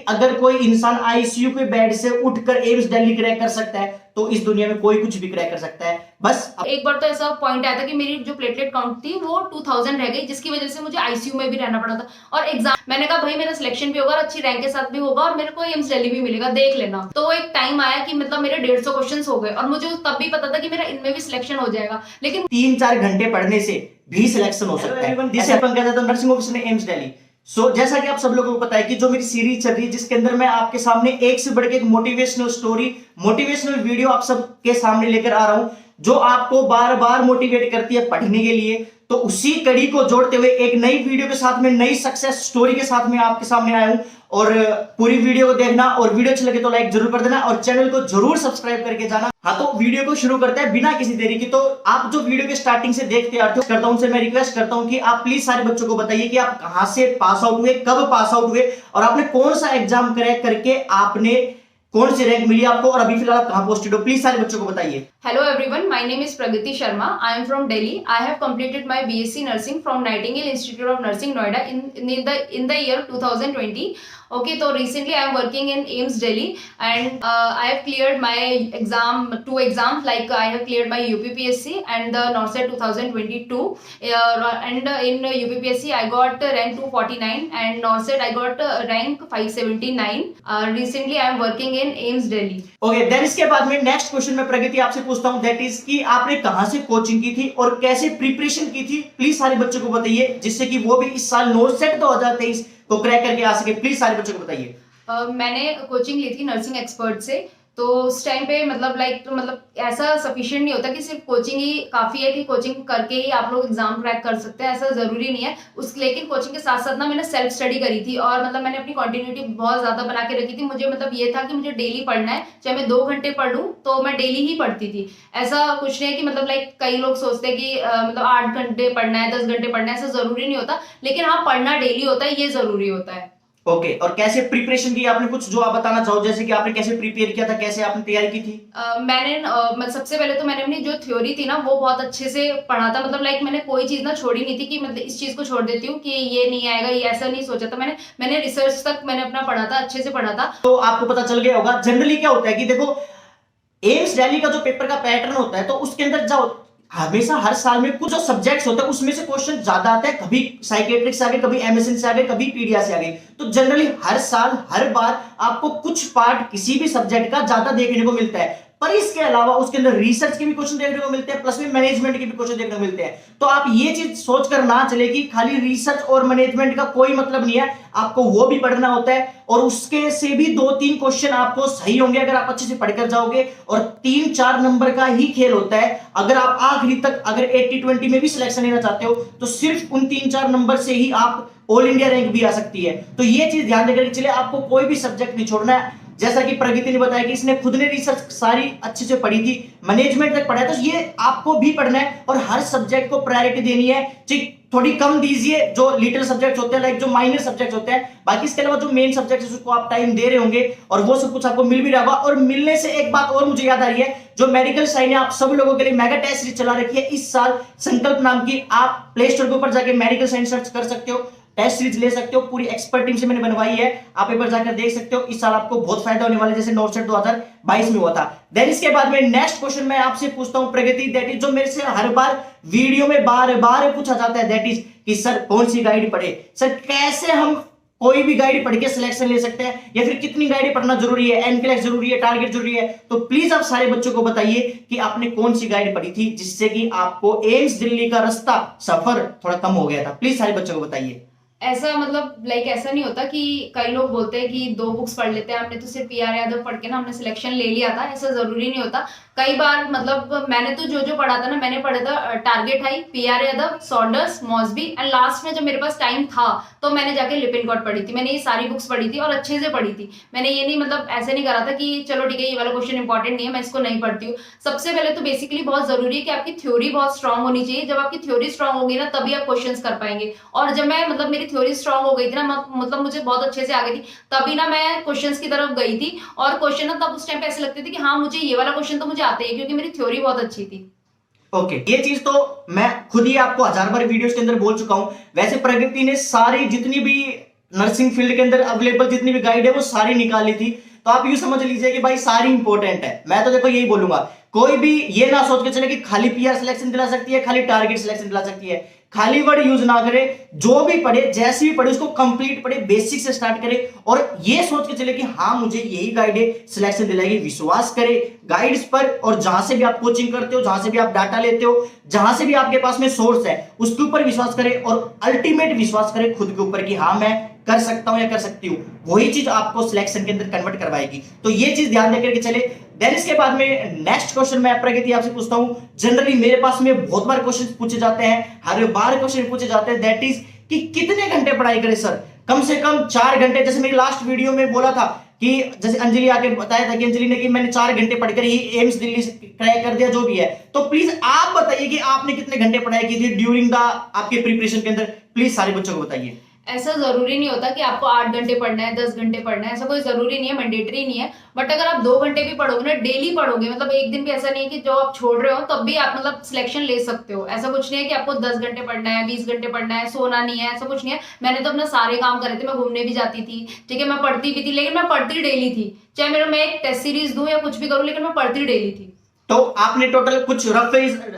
अगर कोई इंसान आईसीयू के बेड से उठकर एम्स दिल्ली क्रैक कर सकता है तो इस दुनिया में कोई कुछ भी क्रैक कर सकता है। बस एक बार तो ऐसा पॉइंट आया था कि मेरी जो प्लेटलेट काउंट थी वो 2000 रह गई, जिसकी वजह से मुझे आईसीयू में भी रहना पड़ा था। और एग्जाम मैंने कहा भाई मेरा सिलेक्शन भी होगा और अच्छी रैंक के साथ भी होगा और मेरे को एम्स दिल्ली भी मिलेगा, देख लेना। तो वो एक टाइम आया कि मतलब मेरे 150 क्वेश्चन हो गए और मुझे तब भी पता था कि मेरा इनमें भी सिलेक्शन हो जाएगा, लेकिन 3-4 घंटे पढ़ने से भी सिलेक्शन हो सकता है। जिसे पंकज तो नर्सिंग ऑफिसर ने एम्स दिल्ली। जैसा कि आप सब लोगों को पता है कि जो मेरी सीरीज चल रही है जिसके अंदर मैं आपके सामने एक से बढ़ के एक मोटिवेशनल स्टोरी, मोटिवेशनल वीडियो आप सबके सामने लेकर आ रहा हूं जो आपको बार बार मोटिवेट करती है पढ़ने के लिए। तो उसी कड़ी को जोड़ते हुए एक नई वीडियो के साथ में, नई सक्सेस स्टोरी के साथ में आपके सामने आया हूं। और पूरी वीडियो को देखना और वीडियो अच्छी लगे तो लाइक जरूर कर देना और चैनल को जरूर सब्सक्राइब करके जाना। हाँ, तो वीडियो को शुरू करते हैं बिना किसी देरी की। तो आप जो वीडियो के स्टार्टिंग से देखते आते हो, करता हूं उनसे मैं रिक्वेस्ट करता हूं कि आप प्लीज सारे बच्चों को बताइए कि आप कहां से पास आउट हुए, कब पास आउट हुए और आपने कौन सा एग्जाम क्रैक करके आपने कौन सी रैंक मिली आपको और अभी फिलहाल आप कहां पोस्टेड हो। प्लीज सारे बच्चों को बताइए। Hello everyone, my name is Pragati Sharma. I am from Delhi. I have completed my BSc Nursing from Nightingale Institute of Nursing, Noida in the year 2020. Okay, so recently I am working in AIIMS Delhi and I have cleared my two exams, like I have cleared my UPPSC and the NORCET 2022. And in UPPSC I got rank 249 and NORCET I got rank 579. Recently I am working in AIIMS Delhi. Okay, then इसके बाद में next question में प्रगति आपसे पूछता हूं, that is कि आपने कहां से कोचिंग की थी और कैसे प्रिपरेशन की थी। प्लीज सारे बच्चों को बताइए जिससे कि वो भी इस साल नॉर्सेट 2023 को क्रैक करके आ सके। प्लीज सारे बच्चों को बताइए। मैंने कोचिंग ली थी नर्सिंग एक्सपर्ट से। तो उस टाइम पे मतलब ऐसा सफिशिएंट नहीं होता कि सिर्फ कोचिंग ही काफी है कि कोचिंग करके ही आप लोग एग्जाम क्रैक कर सकते हैं, ऐसा जरूरी नहीं है। लेकिन कोचिंग के साथ साथ ना मैंने सेल्फ स्टडी करी थी और मतलब मैंने अपनी कंटिन्यूटी बहुत ज्यादा बना के रखी थी। मुझे मतलब ये था कि मुझे डेली पढ़ना है, चाहे मैं 2 घंटे पढ़ लूं तो मैं डेली ही पढ़ती थी। ऐसा कुछ नहीं है कि मतलब कई लोग सोचते हैं कि मतलब 8 घंटे पढ़ना है, 10 घंटे पढ़ना है, ऐसा जरूरी नहीं होता। लेकिन हाँ, पढ़ना डेली होता है, ये जरूरी होता है। ओके, और कैसे प्रिपरेशन की आपने, कुछ जो आप बताना चाहो, जैसे कि आपने कैसे प्रिपेयर किया था, कैसे आपने तैयारी की थी? मैंने सबसे पहले तो मैंने अपनी जो थ्योरी थी ना वो बहुत अच्छे से पढ़ा था। मतलब मैंने कोई चीज ना छोड़ी नहीं थी कि मतलब इस चीज को छोड़ देती हूँ कि ये नहीं आएगा, ये ऐसा नहीं सोचा था। मैंने रिसर्च तक मैंने अपना पढ़ा था, अच्छे से पढ़ा था। तो आपको पता चल गया होगा जनरली क्या होता है कि देखो एम्स दिल्ली का जो पेपर का पैटर्न होता है तो उसके अंदर जाओ हमेशा हर साल में कुछ जो सब्जेक्ट्स होते हैं उसमें से क्वेश्चन ज्यादा आते हैं। कभी साइकेट्रिक से आ गए, कभी एमएसएन से आ गए, कभी पीडिया से आ गए। तो जनरली हर साल हर बार आपको कुछ पार्ट किसी भी सब्जेक्ट का ज्यादा देखने को मिलता है, पर इसके अलावा उसके अंदर रिसर्च के भी क्वेश्चन देखने को मिलते हैं, प्लस में मैनेजमेंट के भी क्वेश्चन देखने को मिलते हैं। तो आप ये चीज सोचकर ना चले कि खाली रिसर्च और मैनेजमेंट का कोई मतलब नहीं है, आपको वो भी पढ़ना होता है और उसके से भी 2-3 क्वेश्चन आपको सही होंगे अगर आप अच्छे से पढ़कर जाओगे। और 3-4 नंबर का ही खेल होता है। अगर आप आखिरी तक अगर 80-20 में भी सिलेक्शन लेना चाहते हो तो सिर्फ उन 3-4 नंबर से ही आप ऑल इंडिया रैंक भी आ सकती है। तो ये चीज ध्यान देकर चले, आपको कोई भी सब्जेक्ट नहीं छोड़ना है। जैसा कि प्रगति ने बताया कि इसने खुद ने रिसर्च सारी अच्छे से पढ़ी थी, मैनेजमेंट तक पढ़ा है, तो ये आपको भी पढ़ना है और हर सब्जेक्ट को प्रायोरिटी देनी है। ठीक, थोड़ी कम दीजिए जो लिटिल सब्जेक्ट्स होते हैं, लाइक जो माइनर सब्जेक्ट्स होते हैं। बाकी इसके अलावा जो मेन सब्जेक्ट्स है उसको आप टाइम दे रहे होंगे और वो सब कुछ आपको मिल भी रहा होगा। और मिलने से एक बात और मुझे याद आ रही है, जो मेडिकल साइन है आप सब लोगों के लिए मेगा टेस्ट सीरीज चला रखी है इस साल, संकल्प नाम की। आप प्ले स्टोर के ऊपर जाके मेडिकल साइन सर्च कर सकते हो, टेस्ट सीरीज ले सकते हो, पूरी एक्सपर्ट टीम से मैंने बनवाई है, आप एक बार जाकर देख सकते हो। इस साल आपको बहुत फायदा होने वाला है जैसे नॉर्सेट 2022 में हुआ था। देन इसके बाद में नेक्स्ट क्वेश्चन मैं आपसे पूछता हूं प्रगति, दैट इज जो मेरे से हर बार वीडियो में बार बार पूछा जाता है, दैट इज कि सर कौन सी गाइड पढ़े, सर कैसे हम कोई भी गाइड पढ़ के सिलेक्शन ले सकते हैं या फिर कितनी गाइड पढ़ना जरूरी है, एनक्लेक्स जरूरी है, टारगेट जरूरी है। तो प्लीज आप सारे बच्चों को बताइए कि आपने कौन सी गाइड पढ़ी थी जिससे कि आपको एम्स दिल्ली का रास्ता सफर थोड़ा कम हो गया था। प्लीज सारे बच्चों को बताइए। ऐसा मतलब ऐसा नहीं होता कि कई लोग बोलते हैं कि 2 बुक्स पढ़ लेते हैं, हमने तो सिर्फ पीआर यादव पढ़ के ना हमने सिलेक्शन ले लिया था, ऐसा जरूरी नहीं होता। कई बार मतलब मैंने तो जो पढ़ा था ना, मैंने पढ़ा था target high, PR Yadav, Saunders, Mosby and last में जब मेरे पास टाइम था तो मैंने जाके लिपिनकॉट पढ़ी थी। मैंने ये सारी बुक्स पढ़ी थी और अच्छे से पढ़ी थी। मैंने ये नहीं मतलब ऐसे नहीं करा था कि चलो ठीक है ये वाला क्वेश्चन इंपॉर्टेंट नहीं है मैं इसको नहीं पढ़ती हूँ। सबसे पहले तो बेसिकली बहुत जरूरी है कि आपकी थ्योरी बहुत स्ट्रांग होनी चाहिए। जब आपकी थ्योरी स्ट्रांग होगी ना तभी आप क्वेश्चन कर पाएंगे। और जब मैं मतलब मेरी थ्योरी स्ट्रांग हो गई थी ना, मतलब मुझे बहुत अच्छे से आ गई थी, तभी ना मैं क्वेश्चंस की तरफ गई थी। और क्वेश्चन ना तब उस टाइम पे ऐसे लगते थे कि हाँ मुझे ये वाला क्वेश्चन तो मुझे आते हैं क्योंकि मेरी थ्योरी बहुत अच्छी थी। ओके, ये चीज तो मैं खुद ही आपको 1000 बार वीडियोस के अंदर बोल चुका हूं। वैसे प्रगति ने सारी जितनी भी नर्सिंग फील्ड के अंदर अवेलेबल जितनी भी गाइड है वो सारी निकाली थी। तो आप यूं समझ लीजिए कि भाई सारी इंपॉर्टेंट है। मैं तो देखो यही बोलूंगा, कोई भी ये ना सोच के चले कि खाली पीआर सिलेक्शन दिला सकती है, खाली टारगेट सिलेक्शन दिला सकती है। खाली वर्ड यूज ना करे, जो भी पढ़े जैसे भी पढ़े उसको कंप्लीट पढ़े, बेसिक से स्टार्ट करे और ये सोच के चले कि हाँ मुझे यही गाइड सिलेक्शन दिलाएगी। विश्वास करे गाइड्स पर, और जहां से भी आप कोचिंग करते हो, जहां से भी आप डाटा लेते हो, जहां से भी आपके पास में सोर्स है उसके ऊपर विश्वास करे और अल्टीमेट विश्वास करे खुद के ऊपर कि हाँ मैं कर सकता हूं या कर सकती हूं। वही चीज आपको सिलेक्शन के अंदर कन्वर्ट करवाएगी। तो ये चीज ध्यान देकर के चले। देन इसके बाद में नेक्स्ट क्वेश्चन मैं प्रगति आपसे पूछता हूं। जनरली मेरे पास में बहुत बार क्वेश्चन पूछे जाते हैं, हर बार क्वेश्चन पूछे जाते हैं, दैट इज कि कितने घंटे पढ़ाई करें सर। कम से कम 4 घंटे, जैसे मेरी लास्ट वीडियो में बोला था कि जैसे अंजलि आके बताया था कि अंजलि ने कि मैंने 4 घंटे पढ़कर ही एम्स दिल्ली से क्रैक कर दिया, जो भी है। तो प्लीज आप बताइए कि आपने कितने घंटे पढ़ाई की थी ड्यूरिंग द आपके प्रिपरेशन के अंदर, प्लीज सारे बच्चों को बताइए। ऐसा जरूरी नहीं होता कि आपको 8 घंटे पढ़ना है, 10 घंटे पढ़ना है, ऐसा कोई जरूरी नहीं है, मैंडेटरी नहीं है। बट अगर आप 2 घंटे भी पढ़ोगे ना, डेली पढ़ोगे, मतलब एक दिन भी ऐसा नहीं है कि जो आप छोड़ रहे हो तब भी आप मतलब सिलेक्शन ले सकते हो। ऐसा कुछ नहीं है कि आपको 10 घंटे पढ़ना है, 20 घंटे पढ़ना है, सोना नहीं है, ऐसा कुछ नहीं है। मैंने तो अपना सारे काम करे थे, मैं घूमने भी जाती थी, ठीक है, मैं पढ़ती भी थी, लेकिन मैं पढ़ती डेली थी। चाहे मेरा मैं एक टेस्ट सीरीज दूं या कुछ भी करूं, लेकिन मैं पढ़ती डेली थी। तो आपने टोटल कुछ रफ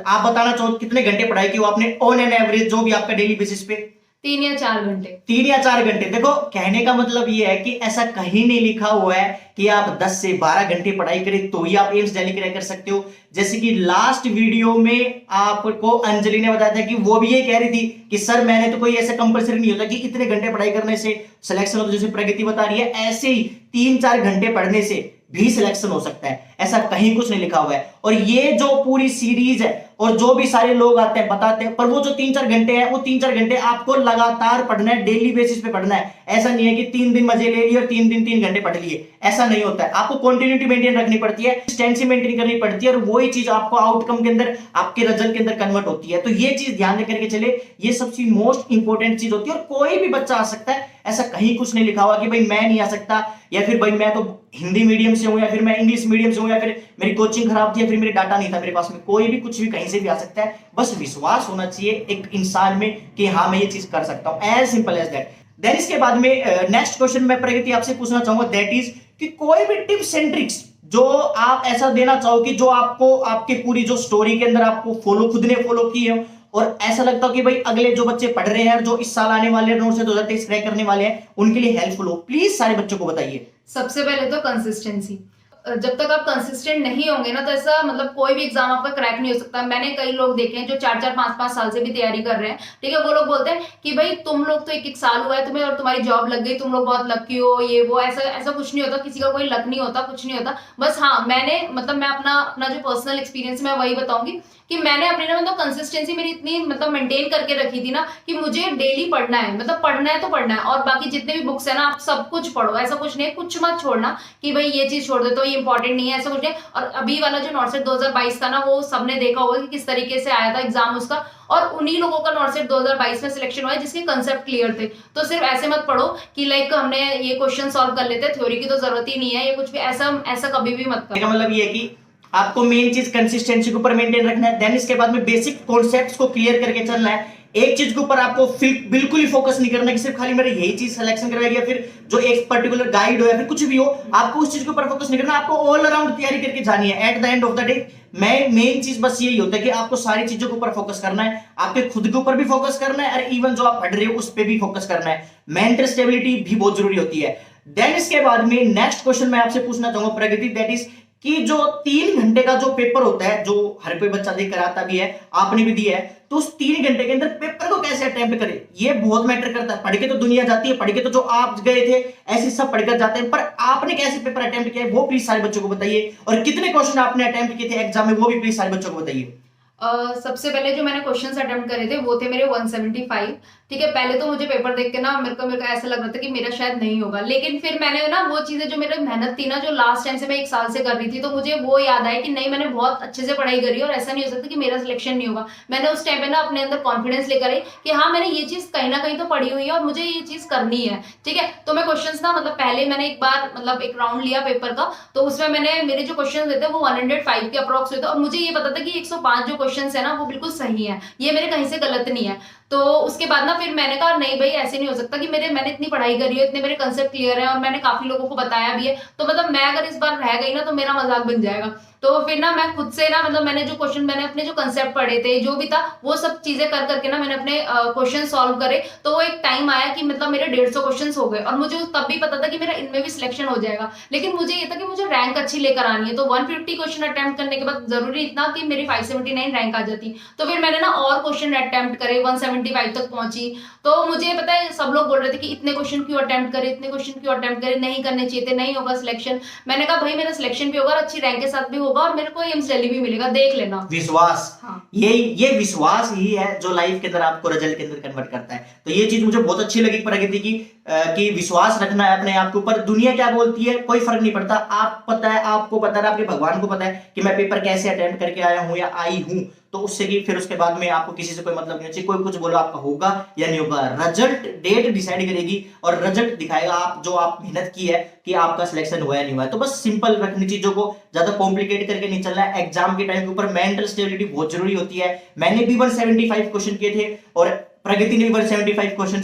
आप बताना चाहो कितने घंटे पढ़ाई की वो आपने ऑन एन एवरेज, जो भी आपका डेली बेसिस पे? 3 या 4 घंटे। 3 या 4 घंटे। देखो कहने का मतलब ये है कि ऐसा कहीं नहीं लिखा हुआ है कि आप 10 से 12 घंटे पढ़ाई करें तो ही आप एम्स दिल्ली क्रैक कर सकते हो। जैसे कि लास्ट वीडियो में आपको अंजलि ने बताया था कि वो भी ये कह रही थी कि सर मैंने तो कोई ऐसा कंपलसरी नहीं होता कि इतने घंटे पढ़ाई करने से सिलेक्शन होता, जैसे प्रगति बता रही है ऐसे ही 3-4 घंटे पढ़ने से भी सिलेक्शन हो सकता है। ऐसा कहीं कुछ नहीं लिखा हुआ है। और ये जो पूरी सीरीज है और जो भी सारे लोग आते हैं बताते हैं, पर वो जो 3-4 घंटे हैं वो 3-4 घंटे आपको लगातार पढ़ना है, डेली बेसिस पे पढ़ना है। ऐसा नहीं है कि 3 दिन मजे ले लिए और 3 दिन 3 घंटे पढ़ लिए, ऐसा नहीं होता है। आपको कंटिन्यूटी मेंटेन रखनी पड़ती है, कंसिस्टेंसी मेंटेन करनी पड़ती है और वही चीज आपको आउटकम के अंदर, आपके रिजल्ट के अंदर कन्वर्ट होती है। तो ये चीज ध्यान देकर के चले, ये सबसे मोस्ट इंपॉर्टेंट चीज होती है। और कोई भी बच्चा आ सकता है, ऐसा कहीं कुछ नहीं लिखा हुआ कि भाई मैं नहीं आ सकता, या फिर भाई मैं तो हिंदी मीडियम से हूं, या फिर मैं इंग्लिश मीडियम से हूं, या फिर मेरी कोचिंग खराब थी, या फिर मेरे डाटा नहीं था मेरे पास में। कोई भी कुछ भी कहीं से भी आ सकता है, बस विश्वास होना चाहिए एक इंसान में कि हाँ मैं ये चीज कर सकता हूं। As simple as that. Then इसके बाद में नेक्स्ट क्वेश्चन मैं प्रगति आपसे पूछना चाहूंगा, दैट इज कि कोई भी टिप्स एंड ट्रिक्स जो आप ऐसा देना चाहो कि जो आपको आपके पूरी जो स्टोरी के अंदर आपको खुद ने फॉलो की है और ऐसा लगता हो कि भाई अगले जो बच्चे पढ़ रहे हैं, जो इस साल आने वाले नोट से 2023 क्रैक करने वाले हैं, उनके लिए हेल्पफुल हो, प्लीज सारे बच्चों को बताइए। सबसे पहले तो कंसिस्टेंसी। जब तक आप कंसिस्टेंट नहीं होंगे ना, तो ऐसा मतलब कोई भी एग्जाम आपका क्रैक नहीं हो सकता। मैंने कई लोग देखे हैं जो 4-4, 5-5 साल से भी तैयारी कर रहे हैं, ठीक है। वो लोग बोलते हैं कि भाई तुम लोग तो 1-1 साल हुआ है तुम्हें और तुम्हारी जॉब लग गई, तुम लोग बहुत लकी हो, ये वो। ऐसा कुछ नहीं होता, किसी का कोई लक नहीं होता, कुछ नहीं होता। बस हाँ, मैंने मतलब मैं अपना जो पर्सनल एक्सपीरियंस मैं वही बताऊंगी कि मैंने अपने ना मतलब कंसिस्टेंसी मेरी इतनी मतलब मेंटेन करके रखी थी ना कि मुझे डेली पढ़ना है, मतलब पढ़ना है तो पढ़ना है। और बाकी जितने भी बुक्स है ना, आप सब कुछ पढ़ो, ऐसा कुछ नहीं है, कुछ मत छोड़ना कि भाई ये चीज छोड़ दे तो ये इंपॉर्टेंट नहीं है, ऐसा कुछ नहीं। और अभी वाला जो नॉर्सेट 2022 था ना, वो सबने देखा होगा कि किस तरीके से आया था एग्जाम उसका, और उन्हीं लोगों का नॉर्सेट 2022 में सिलेक्शन हुआ है जिसके कंसेप्ट क्लियर थे। तो सिर्फ ऐसे मत पढ़ो कि लाइक हमने ये क्वेश्चन सॉल्व कर लेते हैं, थ्योरी की तो जरूरत ही नहीं है, ये कुछ भी ऐसा कभी भी मत करो। मतलब ये है कि आपको मेन चीज कंसिस्टेंसी के ऊपर मेंटेन रखना है। देन इसके बाद में बेसिक कॉन्सेप्ट्स को क्लियर करके चलना है। एक चीज के ऊपर आपको बिल्कुल ही फोकस नहीं करना कि सिर्फ खाली मेरे यही चीज सिलेक्शन करवाएगी, या फिर जो एक पर्टिकुलर गाइड हो या फिर कुछ भी हो, आपको उस चीज के ऊपर फोकस नहीं करना। आपको ऑल अराउंड तैयारी करके जानी है। At the end of the day main चीज बस यही होता है कि आपको सारी चीजों के ऊपर फोकस करना है, आपके खुद के ऊपर भी फोकस करना है, और इवन जो आप पढ़ रहे हो उस पर भी फोकस करना है। मेंटल स्टेबिलिटी भी बहुत जरूरी होती है। देन इसके बाद में नेक्स्ट क्वेश्चन मैं आपसे पूछना चाहूंगा प्रगति, दैट इज कि जो 3 घंटे का जो पेपर होता है, जो हर कोई बच्चा देकर आता भी है, आपने भी दिया है, तो उस 3 घंटे के अंदर पेपर को कैसे अटेम्प्ट करें, ये बहुत मैटर करता है। पढ़ के तो दुनिया जाती है, पढ़ के तो जो आप गए थे ऐसे सब पढ़कर जाते हैं, पर आपने कैसे पेपर अटेम्प्ट किया है वो प्लीज सारे बच्चों को बताइए। और कितने क्वेश्चन आपने अटेम्प्ट किए थे एग्जाम में वो भी प्लीज सारे बच्चों को बताइए। सबसे पहले जो मैंने क्वेश्चंस अटेम्प्ट करे थे वो थे मेरे 175, ठीक है। पहले तो मुझे पेपर देख के ना मेरे को ऐसा लग रहा था कि मेरा शायद नहीं होगा, लेकिन फिर मैंने ना वो चीजें जो मेरी मेहनत थी ना, जो लास्ट टाइम से मैं 1 साल से कर रही थी, तो मुझे वो याद आया कि नहीं, मैंने बहुत अच्छे से पढ़ाई करी और ऐसा नहीं हो सकता कि मेरा सिलेक्शन नहीं होगा। मैंने उस टाइम पे ना अपने अंदर कॉन्फिडेंस लेकर आई कि हाँ मैंने ये चीज कहीं ना कहीं तो पढ़ी हुई है और मुझे ये चीज करनी है, ठीक है। तो मैं क्वेश्चंस ना मतलब पहले मैंने एक बार मतलब एक राउंड लिया पेपर का, तो उसमें मैंने मेरे जो क्वेश्चन थे वो 105 के अप्रॉक्स हुए थे, और मुझे ये पता था कि 105 जो क्वेश्चन है ना वो बिल्कुल सही है, ये मेरे कहीं से गलत नहीं है। तो उसके बाद ना फिर मैंने कहा नहीं भाई ऐसे नहीं हो सकता कि मैंने इतनी पढ़ाई करी है, इतने मेरे कंसेप्ट क्लियर है और मैंने काफी लोगों को बताया भी है, तो मतलब मैं अगर इस बार रह गई ना तो मेरा मजाक बन जाएगा। तो फिर ना मैं खुद से ना मतलब मैंने अपने जो कंसेप्ट पढ़े थे जो भी था वो सब चीजें कर करके ना मैंने अपने क्वेश्चन सॉल्व करे। तो वो एक टाइम आया कि मतलब मेरे 150 क्वेश्चन हो गए और मुझे तब भी पता था कि मेरा इनमें भी सिलेक्शन हो जाएगा, लेकिन मुझे ये था कि मुझे रैंक अच्छी लेकर आनी है। तो 150 क्वेश्चन अटेम्प्ट करने के बाद जरूरी इतना कि मेरी 579 रैंक आ जाती। तो फिर मैंने ना और क्वेश्चन अटेम्प्ट करे, 175 तक पहुंची। तो मुझे पता है सब लोग बोल रहे थे कि इतने क्वेश्चन क्यों अटेम्प्ट करे, इतने क्वेश्चन क्यों अटेम्प्ट करे, नहीं करने चाहिए थे, नहीं होगा सिलेक्शन। मैंने कहा भाई मेरा सिलेक्शन भी होगा और अच्छी रैंक के साथ भी होगा और मेरे को एम्स दिल्ली भी मिलेगा, देख लेना। विश्वास, हाँ। ये विश्वास ही है जो लाइफ के अंदर आपको रिजल्ट के अंदर कन्वर्ट करता है। तो ये चीज मुझे बहुत अच्छी लगी प्रगति की, कि विश्वास रखना है अपने आप के ऊपर। दुनिया क्या बोलती है कोई फर्क नहीं पड़ता, आप पता है, आपको पता है, आपके भगवान को पता है कि मैं पेपर कैसे अटेम्प्ट करके आया हूं या आई हूं। तो उससे कि फिर उसके बाद में आपको किसी से कोई मतलब नहीं चाहिए, कोई कुछ बोलो आपका होगा या नहीं होगा। रिजल्ट डेट डिसाइड करेगी और रिजल्ट दिखाएगा आप जो आप मेहनत की है कि आपका सिलेक्शन हुआ या नहीं हुआ। तो बस सिंपल रखनी चीजों को, ज्यादा कॉम्प्लिकेट करके नहीं चलना है। एग्जाम के टाइम के ऊपर मेंटल स्टेबिलिटी बहुत जरूरी होती है। मैंने भी 175 क्वेश्चन किए थे और प्रगति ने भी 175 क्वेश्चन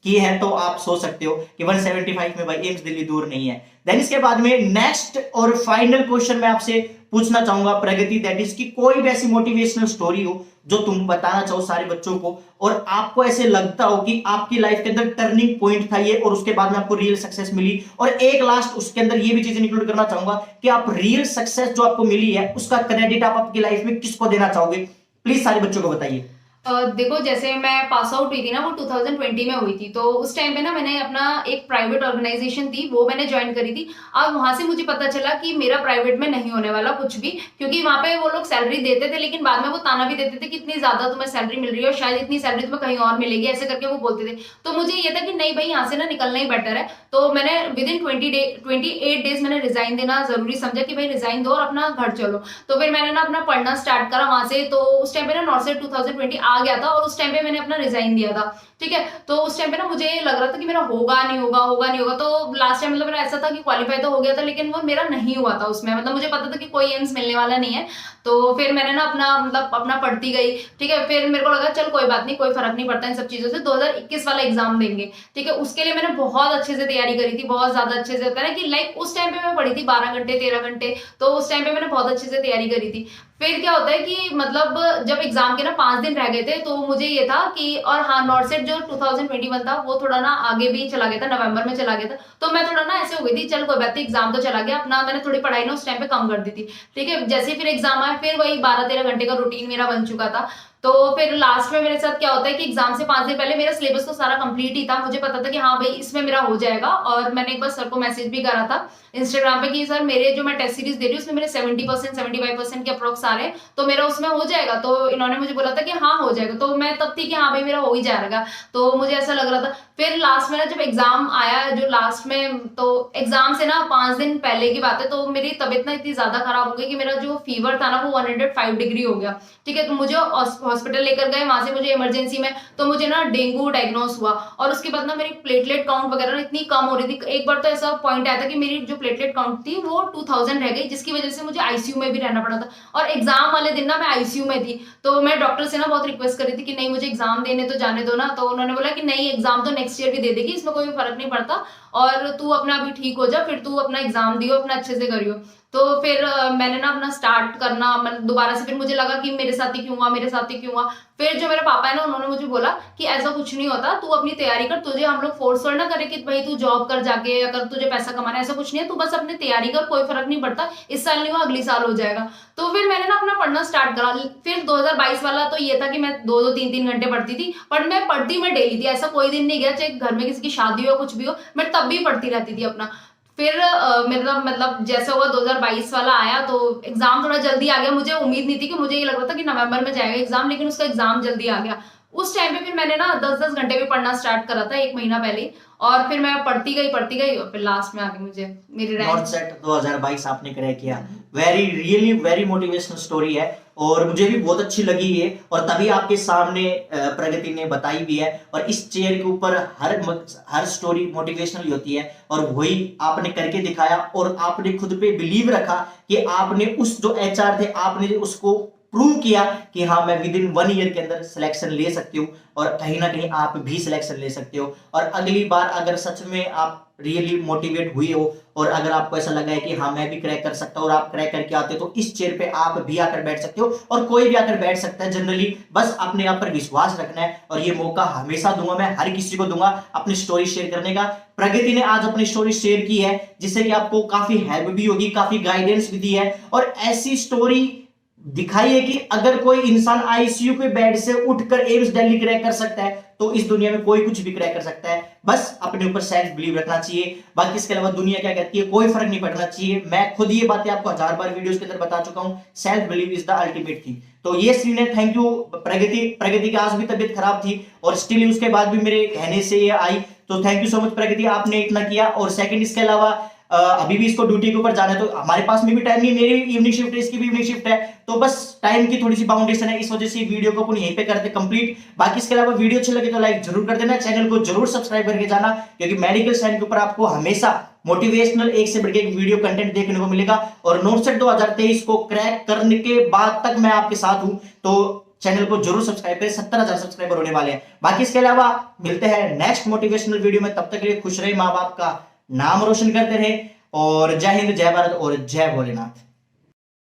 किए हैं, तो आप सोच सकते हो कि 175 में भाई एम्स दिल्ली दूर नहीं है। देन इसके बाद में नेक्स्ट और फाइनल क्वेश्चन मैं आपसे पूछना चाहूंगा प्रगति, दैट इज कि कोई भी ऐसी मोटिवेशनल स्टोरी हो जो तुम बताना चाहो सारे बच्चों को और आपको ऐसे लगता हो कि आपकी लाइफ के अंदर टर्निंग पॉइंट था ये और उसके बाद में आपको रियल सक्सेस मिली। और एक लास्ट उसके अंदर ये भी चीज इंक्लूड करना चाहूंगा कि आप रियल सक्सेस जो आपको मिली है उसका क्रेडिट आप आपकी लाइफ में किसको देना चाहोगे, प्लीज सारे बच्चों को बताइए। देखो जैसे मैं पास आउट हुई थी ना वो 2020 में हुई थी, तो उस टाइम पे ना मैंने अपना एक प्राइवेट ऑर्गेनाइजेशन थी वो मैंने ज्वाइन करी थी। अब वहां से मुझे पता चला कि मेरा प्राइवेट में नहीं होने वाला कुछ भी, क्योंकि वहां पे वो लोग सैलरी देते थे लेकिन बाद में वो ताना भी देते थे कि इतनी ज्यादा तुम्हें सैलरी मिल रही है और शायद इतनी सैलरी तुम्हें कहीं और मिलेगी, ऐसे करके वो बोलते थे। तो मुझे ये था कि नहीं भाई यहाँ से ना निकलना ही बेटर है। तो मैंने विद इन 28 डेज मैंने रिजाइन देना जरूरी समझा कि भाई रिजाइन दो और अपना घर चलो। तो फिर मैंने ना अपना पढ़ना स्टार्ट करा वहां से। तो उस टाइम पे ना नॉर्थ 2020 आ गया था और उस टाइम पे मैंने अपना रिजाइन दिया था, ठीक है। तो उस टाइम पे ना मुझे लग रहा था कि मेरा होगा नहीं होगा, होगा नहीं होगा। तो लास्ट टाइम मतलब मेरा ऐसा था कि क्वालिफाई तो हो गया था लेकिन वो मेरा नहीं हुआ था उसमें, मतलब मुझे पता था कि कोई एम्स मिलने वाला नहीं है। तो फिर मैंने ना अपना पढ़ती गई, ठीक है। फिर मेरे को लगा चल कोई बात नहीं, कोई फर्क नहीं पड़ता इन सब चीजों से, 2021 वाला एग्जाम देंगे, ठीक है। उसके लिए मैंने बहुत अच्छे से तैयारी करी थी, बहुत ज्यादा अच्छे से। होता है ना कि लाइक उस टाइम पे मैं पढ़ी थी 12 घंटे 13 घंटे, तो उस टाइम पे मैंने बहुत अच्छे से तैयारी करी थी। फिर क्या होता है कि मतलब जब एग्जाम के ना 5 दिन रह गए थे तो मुझे ये था कि, और हाँ नॉर्थ सेट जो 2021 था वो थोड़ा ना आगे भी चला गया था, नवंबर में चला गया था। तो मैं थोड़ा ना ऐसे हो गई थी चल कोई बात नहीं, एग्जाम तो चला गया अपना, मैंने थोड़ी पढ़ाई ना उस टाइम पे कम कर दी थी, ठीक है। जैसे फिर एग्जाम आया फिर वही 12-13 घंटे का रूटीन मेरा बन चुका था। तो फिर लास्ट में मेरे साथ क्या होता है कि एग्जाम से 5 दिन पहले मेरा सिलेबस तो सारा कंप्लीट ही था, मुझे पता था कि हाँ भाई इसमें मेरा हो जाएगा। और मैंने एक बार सर को मैसेज भी करा था इंस्टाग्राम पे कि सर मेरे जो मैं टेस्ट सीरीज दे रही हूँ उसमें मेरे 70% 75% के अप्रोक्स आ रहे हैं, तो मेरा उसमें हो जाएगा। तो इन्होंने मुझे बोला था कि हाँ हो जाएगा। तो मैं तब थी कि हाँ भाई मेरा हो ही जाएगा, तो मुझे ऐसा लग रहा था। फिर लास्ट में ना जब एग्जाम आया जो लास्ट में, तो एग्जाम से ना 5 दिन पहले की बात है, तो मेरी तबीयत ना इतनी ज्यादा खराब हो गई कि मेरा जो फीवर था ना वो 105 डिग्री हो गया, ठीक है। तो मुझे हॉस्पिटल लेकर गए, वहां से मुझे इमरजेंसी में तो मुझे ना डेंगू डायग्नोस हुआ। और उसके बाद ना मेरी प्लेटलेट काउंट वगैरह इतनी कम हो रही थी। एक बार तो ऐसा पॉइंट आया था कि मेरी जो प्लेटलेट काउंट थी वो 2000 रह गई, जिसकी वजह से मुझे आईसीयू में भी रहना पड़ा था। और एग्जाम वाले दिन ना मैं आईसीयू में थी, तो मैं डॉक्टर से ना बहुत रिक्वेस्ट कर रही थी कि नहीं मुझे एग्जाम देने तो जाने दो ना। तो उन्होंने बोला कि नहीं एग्जाम तो नेक्स्ट ईयर भी दे देगी, इसमें कोई फर्क नहीं पड़ता, और तू अपना अभी ठीक हो जा, फिर तू अपना एग्जाम दियो, अपना अच्छे से करियो। तो फिर मैंने ना अपना स्टार्ट करना दोबारा से, फिर मुझे लगा कि मेरे साथ ही क्यों हुआ, मेरे साथ ही क्यों हुआ। फिर जो मेरे पापा है ना उन्होंने मुझे बोला कि ऐसा कुछ नहीं होता, तू अपनी तैयारी कर, तुझे हम लोग फोर्स ना करे कि भाई तू जॉब कर जाके अगर तुझे पैसा कमाना, ऐसा कुछ नहीं है, तू बस अपनी तैयारी कर, कोई फर्क नहीं पड़ता, इस साल नहीं हुआ अगली साल हो जाएगा। तो फिर मैंने ना अपना पढ़ना स्टार्ट करा। फिर 2022 वाला तो ये था कि मैं 2-2 3-3 घंटे पढ़ती थी, पर मैं पढ़ती मैं डेली थी, ऐसा कोई दिन नहीं गया चाहे घर में किसी की शादी हो कुछ भी हो, मैं तब भी पढ़ती रहती थी अपना। फिर मतलब जैसे हुआ 2022 वाला आया तो एग्जाम थोड़ा जल्दी आ गया। मुझे उम्मीद नहीं थी कि, मुझे ये लग रहा था कि नवंबर में जाएगा एग्जाम, लेकिन उसका एग्जाम जल्दी आ गया। उस टाइम पे फिर मैंने ना 10-10 घंटे भी पढ़ना स्टार्ट करा था 1 महीना पहले, और फिर मैं पढ़ती गई और फिर लास्ट में आके मुझे मेरी रैंक नॉर्थ सेट 2022 आपने क्रैक किया। Very really very motivational story है और मुझे भी बहुत अच्छी लगी ये, और तभी आपके सामने प्रगति ने बताई भी है। और इस चेयर के ऊपर हर स्टोरी मोटिवेशनल होती है और वही आपने करके दिखाया और आपने खुद पे बिलीव रखा कि आपने उस जो एचआर थे आपने उसको प्रूव किया कि हाँ मैं विद इन 1 ईयर के अंदर सिलेक्शन ले सकती हूँ और कहीं ना कहीं आप भी सिलेक्शन ले सकते हो। और अगली बार अगर सच में आप रियली मोटिवेट हुए हो और अगर आपको ऐसा लगा है कि हाँ मैं भी क्रैक कर सकता हूँ और आप क्रैक करके आते हो तो इस चेयर पे आप भी आकर बैठ सकते हो और कोई भी आकर बैठ सकता है जनरली। बस अपने आप पर विश्वास रखना है और ये मौका हमेशा दूंगा, मैं हर किसी को दूंगा अपनी स्टोरी शेयर करने का। प्रगति ने आज अपनी स्टोरी शेयर की है जिससे कि आपको काफी हेल्प भी होगी, काफी गाइडेंस भी दी है और ऐसी स्टोरी दिखाई है कि अगर कोई इंसान आईसीयू के बेड से उठकर एम्स दिल्ली क्रैक कर सकता है तो इस दुनिया में कोई कुछ भी क्रैक कर सकता है। बस अपने ऊपर सेल्फ बिलीव रखना चाहिए, बाकी इसके अलावा दुनिया क्या कहती है कोई फर्क नहीं पड़ना चाहिए। मैं खुद ये बातें आपको 1000 बार वीडियोस के अंदर बता चुका हूं, self believe is the ultimate thing. तो ये सीन है। थैंक यू प्रगति की आज भी तबीयत खराब थी और स्टिल उसके बाद भी मेरे कहने से ये आई, तो थैंक यू सो मच प्रगति, आपने इतना किया। और सेकंड इसके अलावा अभी भी इसको ड्यूटी के ऊपर जाना है तो हमारे पास में भी टाइम नहीं, मेरी इवनिंग शिफ्ट है, इसकी भी इवनिंग शिफ्ट है, तो बस टाइम की थोड़ी सी बाउंडेशन है, इस वजह से वीडियो को अपन यहीं पे करते कंप्लीट। बाकी इसके अलावा वीडियो अच्छी लगे तो लाइक जरूर कर देना, चैनल को जरूर सब्सक्राइब करके जाना क्योंकि मेडिकल साइंस के ऊपर आपको हमेशा मोटिवेशनल एक से बढ़ के एक वीडियो कंटेंट देखने को मिलेगा। और नोटसेट 2023 को क्रैक करने के बाद तक मैं आपके साथ हूं, तो चैनल को जरूर सब्सक्राइब करें, 70,000 सब्सक्राइबर होने वाले हैं। बाकी इसके अलावा मिलते हैं नेक्स्ट मोटिवेशनल वीडियो में, तब तक के लिए खुश रहे, माँ बाप का नाम रोशन करते रहे और जय हिंद, जय भारत और जय भोलेनाथ।